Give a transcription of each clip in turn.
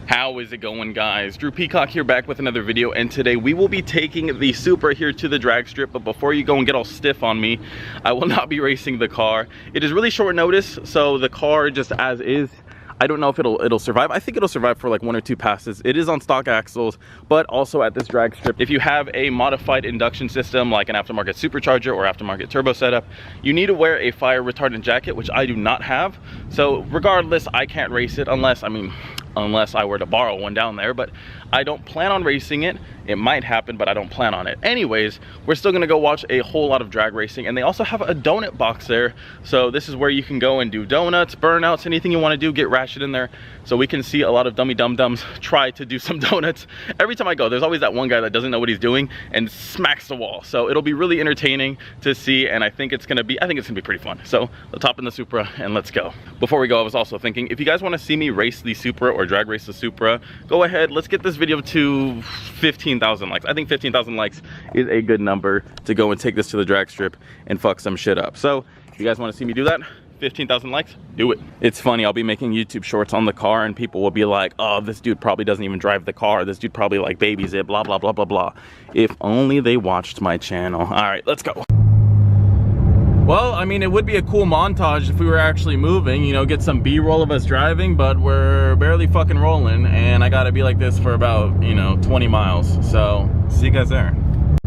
How is it going, guys? Drew Peacock here, back with another video, and today we will be taking the Supra here to the drag strip. But before you go and get all stiff on me, I will not be racing the car. It is really short notice, so the car just as is, I don't know if it'll survive. I think it'll survive for like 1 or 2 passes. It is on stock axles, but also at this drag strip, if you have a modified induction system like an aftermarket supercharger or aftermarket turbo setup, you need to wear a fire retardant jacket, which I do not have. So regardless, I can't race it unless I were to borrow one down there, but I don't plan on racing it. It might happen, but I don't plan on it. Anyways, we're still gonna go watch a whole lot of drag racing, and they also have a donut box there. So this is where you can go and do donuts, burnouts, anything you wanna do, get ratchet in there. So we can see a lot of dummy dum-dums try to do some donuts. Every time I go, there's always that one guy that doesn't know what he's doing and smacks the wall. So it'll be really entertaining to see, and I think it's gonna be pretty fun. So let's hop in the Supra and let's go. Before we go, I was also thinking, if you guys wanna see me race the Supra or drag race the Supra, go ahead, let's get this video to 15,000 likes. I think 15,000 likes is a good number to go and take this to the drag strip and fuck some shit up. So if you guys want to see me do that, 15,000 likes, do it. It's funny, I'll be making YouTube shorts on the car and people will be like, oh, this dude probably doesn't even drive the car. This dude probably like babies it, blah, blah, blah, blah, blah. If only they watched my channel. All right, let's go. Well, I mean, it would be a cool montage if we were actually moving, you know, get some B-roll of us driving, but we're barely fucking rolling, and I gotta be like this for about, you know, 20 miles. So, see you guys there.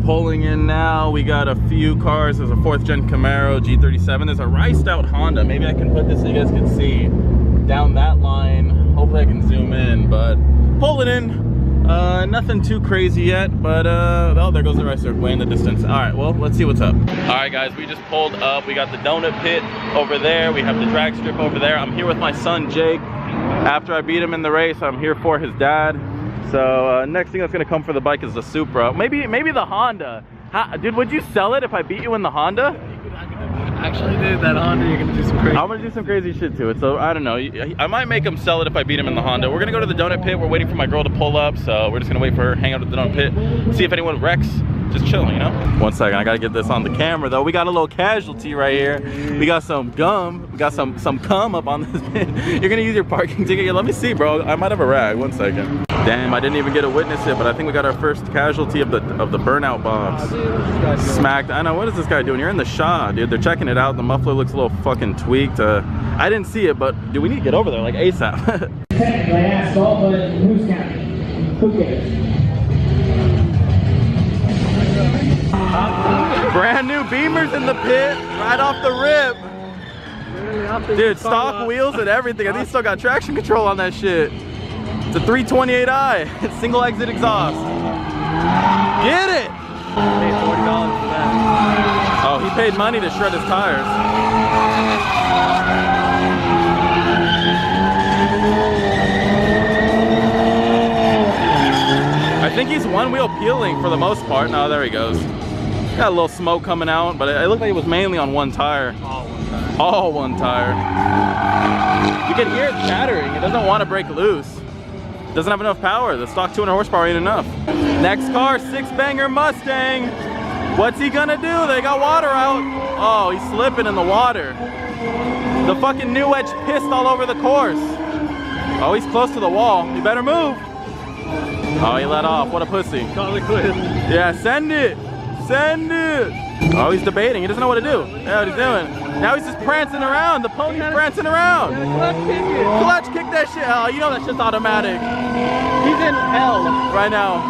Pulling in now, we got a few cars. There's a 4th gen Camaro, G37. There's a riced out Honda. Maybe I can put this so you guys can see down that line. Hopefully I can zoom in, but pulling in. Nothing too crazy yet, but oh, there goes the racer way in the distance. All right, well, let's see what's up. All right, guys, we just pulled up. We got the donut pit over there. We have the drag strip over there. I'm here with my son, Jake. After I beat him in the race, I'm here for his dad. So next thing that's gonna come for the bike is the Supra. Maybe the Honda. Dude, would you sell it if I beat you in the Honda? Actually, dude, that Honda, you're gonna do some crazy. I'm gonna do some crazy shit to it, so I don't know. I might make him sell it if I beat him in the Honda. We're gonna go to the donut pit. We're waiting for my girl to pull up, so we're just gonna wait for her, hang out at the donut pit, see if anyone wrecks. Just chilling, you know? 1 second, I gotta get this on the camera though. We got a little casualty right here. We got some gum. We got some cum up on this pit. You're gonna use your parking ticket. Let me see, bro. I might have a rag. 1 second. Damn, I didn't even get to witness it, but I think we got our first casualty of the burnout bombs. Smacked. I know, what is this guy doing? You're in the shot, dude. They're checking it out. The muffler looks a little fucking tweaked. I didn't see it, but dude, we need to get over there like ASAP. Technically asphalt, but who's counting? Who cares? Brand new Beamers in the pit, right off the rip. Dude, stock wheels and everything. I think still got traction control on that shit. It's a 328i. It's single exit exhaust. Get it! Paid $40 for that. Oh, he paid money to shred his tires. I think he's one wheel peeling for the most part. No, there he goes. Got a little smoke coming out, but it looked like it was mainly on one tire. All one tire. All one tire. You can hear it chattering. It doesn't want to break loose. It doesn't have enough power. The stock 200 horsepower ain't enough. Next car, 6-banger Mustang. What's he gonna do? They got water out. Oh, he's slipping in the water. The fucking new edge pissed all over the course. Oh, he's close to the wall. You better move. Oh, he let off. What a pussy. Call it quits. Yeah, send it. Send it. Oh, he's debating. He doesn't know what to do. Yeah, what he's doing. Now he's just prancing around. The pony's prancing around. Clutch kick that shit. Oh, you know that shit's automatic. He's in hell right now.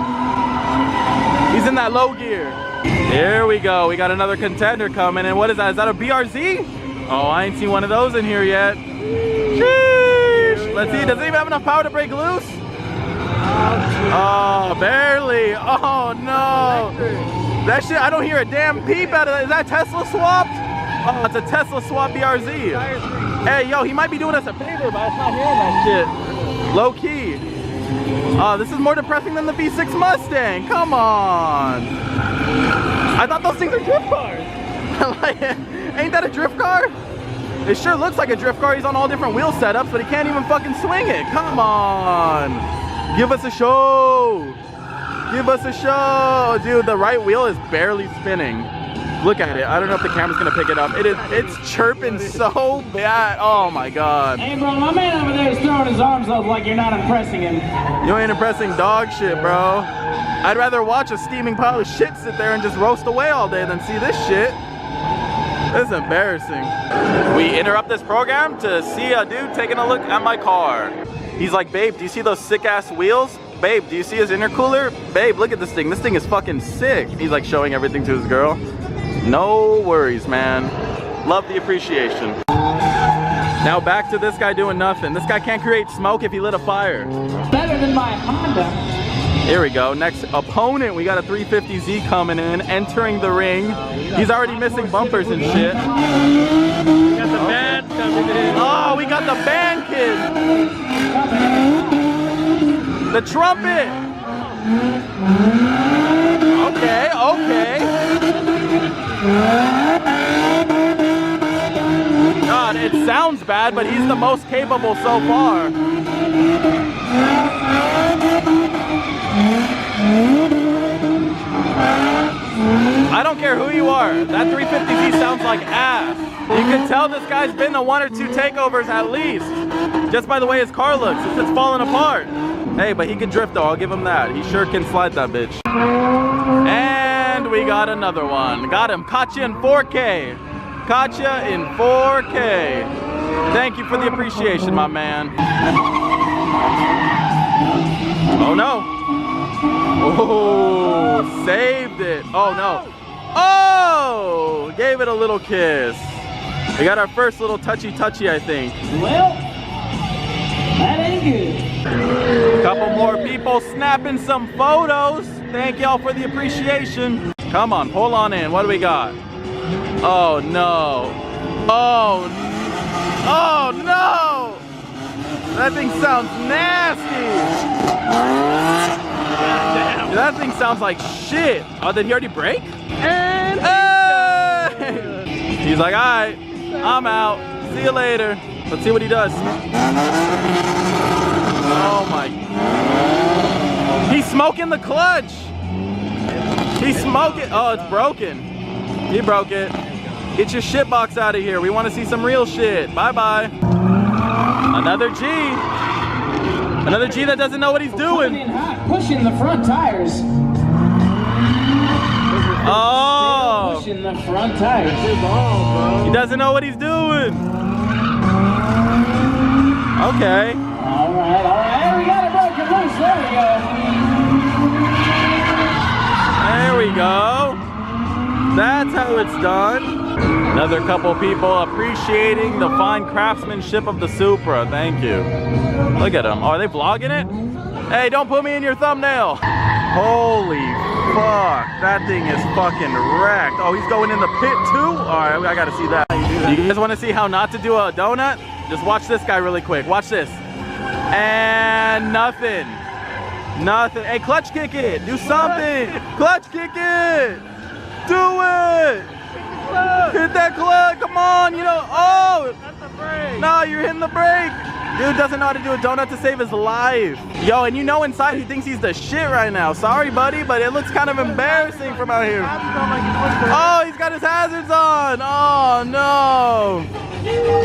He's in that low gear. Here we go. We got another contender coming. And what is that? Is that a BRZ? Oh, I ain't seen one of those in here yet. Sheesh. Let's see. Does it even have enough power to break loose? Oh, barely. Oh, no. That shit, I don't hear a damn peep out of that. Is that Tesla swapped? Oh, it's a Tesla swap BRZ. Hey, yo, he might be doing us a favor, but I'm not hearing that shit. Low key. Oh, this is more depressing than the V6 Mustang. Come on. I thought those things are drift cars. Like, ain't that a drift car? It sure looks like a drift car. He's on all different wheel setups, but he can't even fucking swing it. Come on. Give us a show. Give us a show. Dude, the right wheel is barely spinning. Look at it. I don't know if the camera's gonna pick it up. It's chirping so bad. Oh my God. Hey, bro, my man over there is throwing his arms up like you're not impressing him. You ain't impressing dog shit, bro. I'd rather watch a steaming pile of shit sit there and just roast away all day than see this shit. This is embarrassing. We interrupt this program to see a dude taking a look at my car. He's like, babe, do you see those sick ass wheels? Babe, do you see his intercooler? Babe, look at this thing. This thing is fucking sick. He's like showing everything to his girl. No worries, man. Love the appreciation. Now back to this guy doing nothing. This guy can't create smoke if he lit a fire. Better than my Honda. Here we go. Next opponent, we got a 350Z coming in, entering the ring. He's already missing bumpers and shit. We got the band coming in. Oh, we got the band kid. The trumpet. Okay, okay. God, it sounds bad, but he's the most capable so far. I don't care who you are, that 350Z sounds like ass. You can tell this guy's been to 1 or 2 takeovers at least, just by the way his car looks. It's falling apart. Hey, but he can drift though, I'll give him that. He sure can slide that bitch. And we got another one. Got him, caught you in 4K. Caught you in 4K. Thank you for the appreciation, my man. Oh no. Oh, saved it. Oh no. Oh, gave it a little kiss. We got our first little touchy, I think. Well, that ain't good. Couple more people snapping some photos. Thank y'all for the appreciation. Come on, pull on in. What do we got? Oh no. Oh no. That thing sounds nasty. That thing sounds like shit. Oh, did he already break? And He's like, all right, I'm out. See you later. Let's see what he does. Oh my. He's smoking the clutch. He's smoking. Oh, it's broken. He broke it. Get your shit box out of here. We want to see some real shit. Bye-bye. Another G. Another G that doesn't know what he's doing. Pushing the front tires. Oh. Pushing the front tires. He doesn't know what he's doing. Okay. All right. We got it broken loose. There we go. There we go. That's how it's done. Another couple people appreciating the fine craftsmanship of the Supra. Thank you. Look at them. Oh, are they vlogging it? Hey, don't put me in your thumbnail. Holy fuck. That thing is fucking wrecked. Oh, he's going in the pit too? All right, I gotta see that. You guys want to see how not to do a donut? Just watch this guy really quick. Watch this. And nothing. Nothing. Hey, clutch kick it. Do something. Clutch kick it. Do it. Hit that clutch. Come on. You know. Oh. that's the brake. No, you're hitting the brake. Dude doesn't know how to do a donut to save his life. Yo, and you know inside he thinks he's the shit right now. Sorry, buddy, but it looks kind of embarrassing from out here. Oh, he's got his hazards on. Oh, no.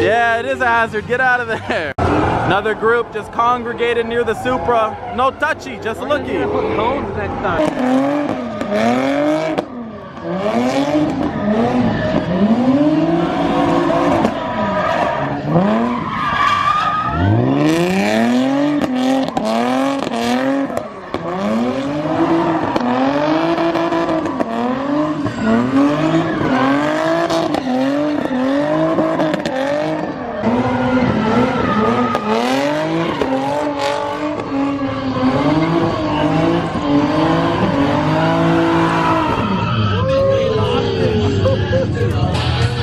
Yeah, it is a hazard. Get out of there. Another group just congregated near the Supra. No touchy, just looky. Put cones next time.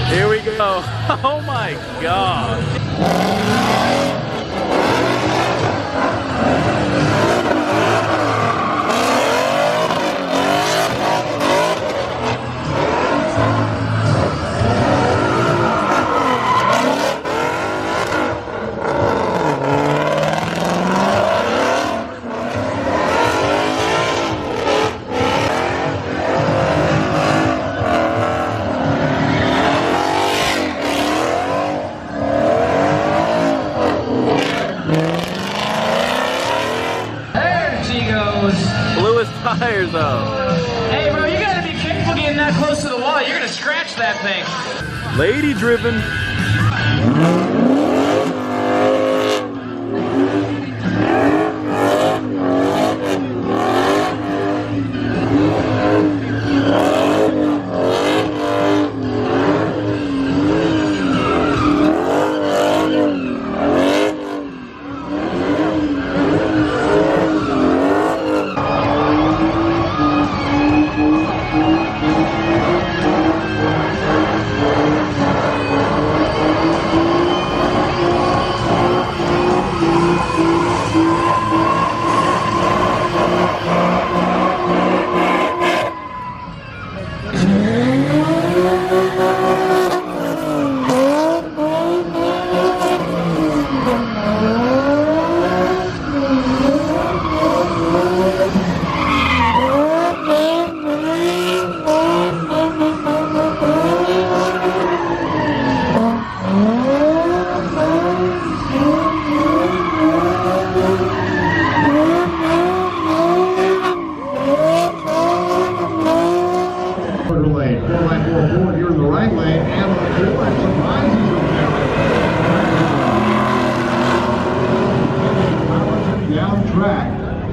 Here we go. Oh my God. Blew his tires though. Hey, bro, you gotta be careful getting that close to the wall. You're gonna scratch that thing. Lady driven.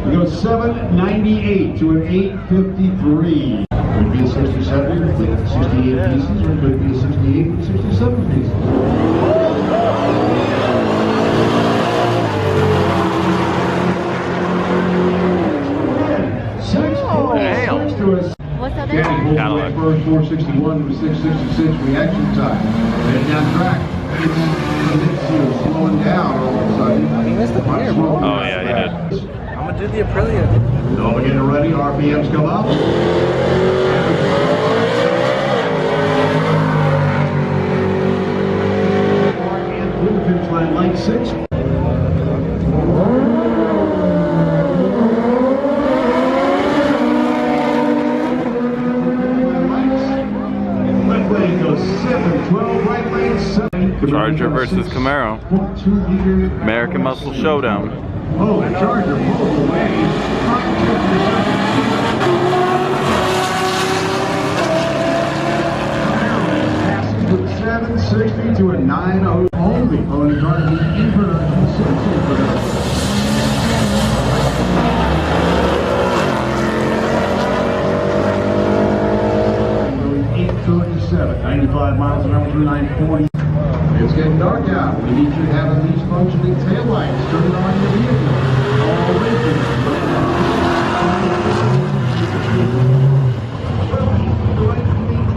We go 798 to an 853. Could be a 67 with 68 pieces, or it could be a 68 with 67 pieces. What's the Danny difference? pulled away first, 461 to 666 reaction time. Heading down track. It's slowing down all of a sudden. He missed the gear, bro. Oh yeah, he did. I'm gonna do the Aprilia. Nova getting ready, RPMs come up. And through the finish line, light 6. Left lane goes 7-12, right lane 7. Charger versus Camaro. American Muscle Showdown. Oh, the Charger pulled away. 760 to a 9-0 only. Pony car to the inverter to the 6 inverter. Going 837, 95 miles an hour through 940. It's getting dark out. We need you to have at least functioning taillights. Turn it on your vehicle. All racing.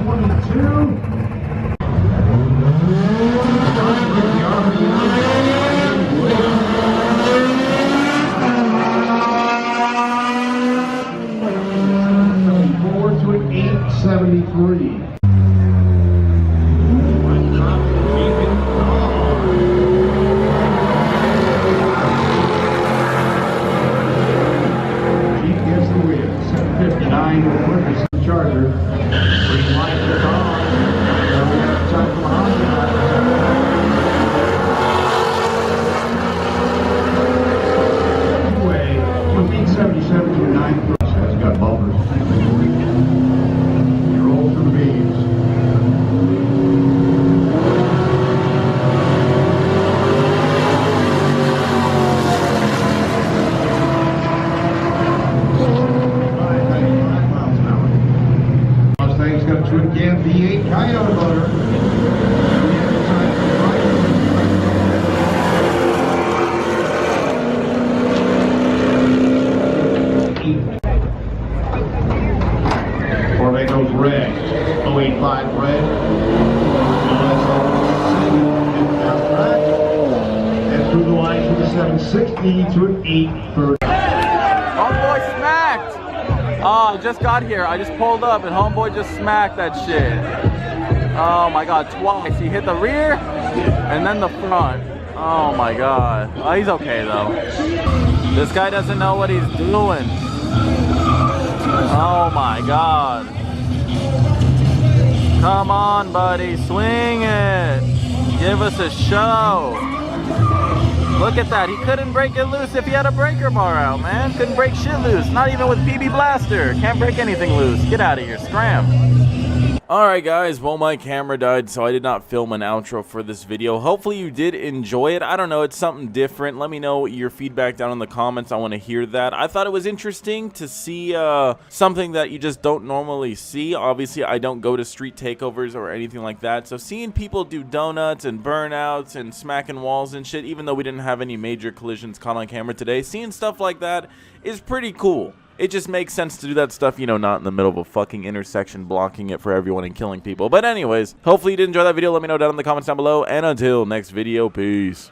22. To an 873. Charger. Green light is on. We have time for anyway, from 877 to 9. Has got bumpers. You roll through the beams. Mustang's got a twin cam V8 Coyote motor. Corvette goes red. 085 red. And through the line to the 760 to an 830. Homeboy smacked! Oh, I just got here. I just pulled up and homeboy just smacked that shit. Oh my god, twice. He hit the rear and then the front. Oh my god. Oh, he's okay though. This guy doesn't know what he's doing. Oh my god. Come on, buddy. Swing it. Give us a show. Look at that. He couldn't break it loose if he had a breaker bar out, man. Couldn't break shit loose. Not even with PB Blaster. Can't break anything loose. Get out of here. Scram. Alright guys, well my camera died, so I did not film an outro for this video. Hopefully you did enjoy it. I don't know, it's something different. Let me know your feedback down in the comments. I want to hear that. I thought it was interesting to see something that you just don't normally see. Obviously, I don't go to street takeovers or anything like that, so seeing people do donuts and burnouts and smacking walls and shit, even though we didn't have any major collisions caught on camera today, seeing stuff like that is pretty cool. It just makes sense to do that stuff, you know, not in the middle of a fucking intersection blocking it for everyone and killing people. But anyways, hopefully you did enjoy that video. Let me know down in the comments down below. And until next video, peace.